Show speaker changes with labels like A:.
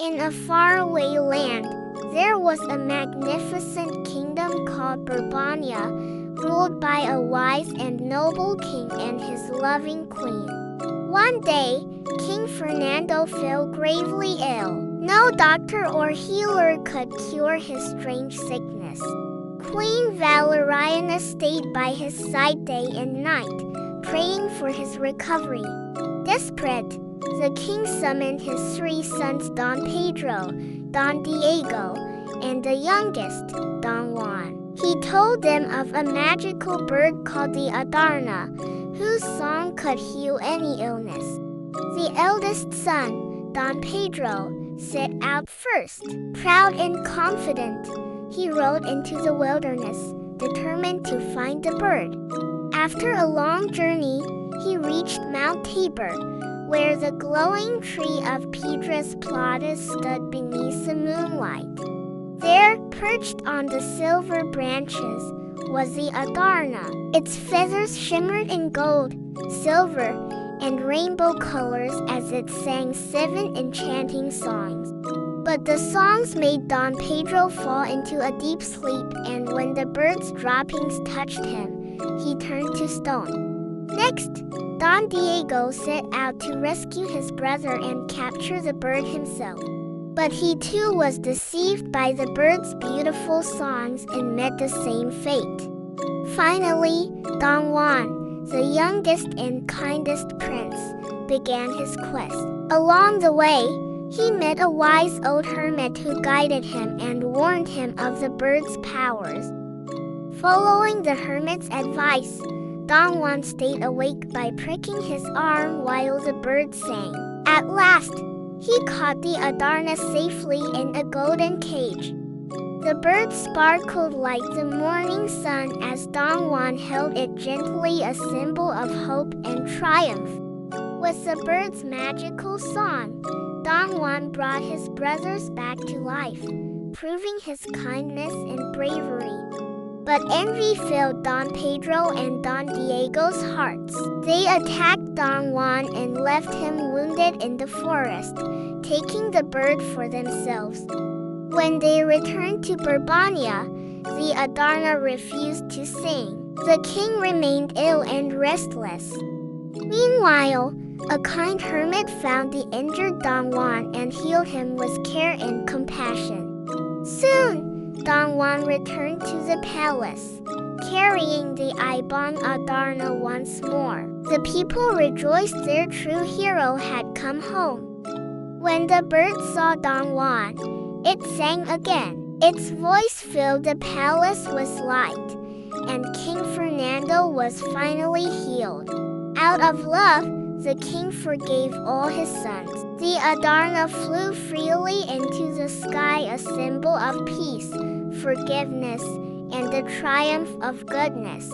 A: In a faraway land, there was a magnificent kingdom called Berbanya, ruled by a wise and noble king and his loving queen. One day, King Fernando fell gravely ill. No doctor or healer could cure his strange sickness. Queen Valeriana stayed by his side day and night, praying for his recovery. Desperate, the king summoned his 3 sons Don Pedro, Don Diego, and the youngest, Don Juan. He told them of a magical bird called the Adarna, whose song could heal any illness. The eldest son, Don Pedro, set out first. Proud and confident, he rode into the wilderness, determined to find the bird. After a long journey, he reached Mount Tabor, where the glowing tree of Piedras Platas stood beneath the moonlight. There, perched on the silver branches, was the Adarna. Its feathers shimmered in gold, silver, and rainbow colors as it sang 7 enchanting songs. But the songs made Don Pedro fall into a deep sleep, and when the bird's droppings touched him, he turned to stone. Next, Don Diego set out to rescue his brother and capture the bird himself. But he too was deceived by the bird's beautiful songs and met the same fate. Finally, Don Juan, the youngest and kindest prince, began his quest. Along the way, he met a wise old hermit who guided him and warned him of the bird's powers. Following the hermit's advice, Don Juan stayed awake by pricking his arm while the bird sang. At last, he caught the Adarna safely in a golden cage. The bird sparkled like the morning sun as Don Juan held it gently, a symbol of hope and triumph. With the bird's magical song, Don Juan brought his brothers back to life, proving his kindness and bravery. But envy filled Don Pedro and Don Diego's hearts. They attacked Don Juan and left him wounded in the forest, taking the bird for themselves. When they returned to Berbanya, the Adarna refused to sing. The king remained ill and restless. Meanwhile, a kind hermit found the injured Don Juan and healed him with care and compassion. Soon, Don Juan returned to the palace, carrying the Ibong Adarna once more. The people rejoiced their true hero had come home. When the bird saw Don Juan, it sang again. Its voice filled the palace with light, and King Fernando was finally healed. Out of love, the king forgave all his sons. The Adarna flew freely into the sky, a symbol of peace, forgiveness, and the triumph of goodness.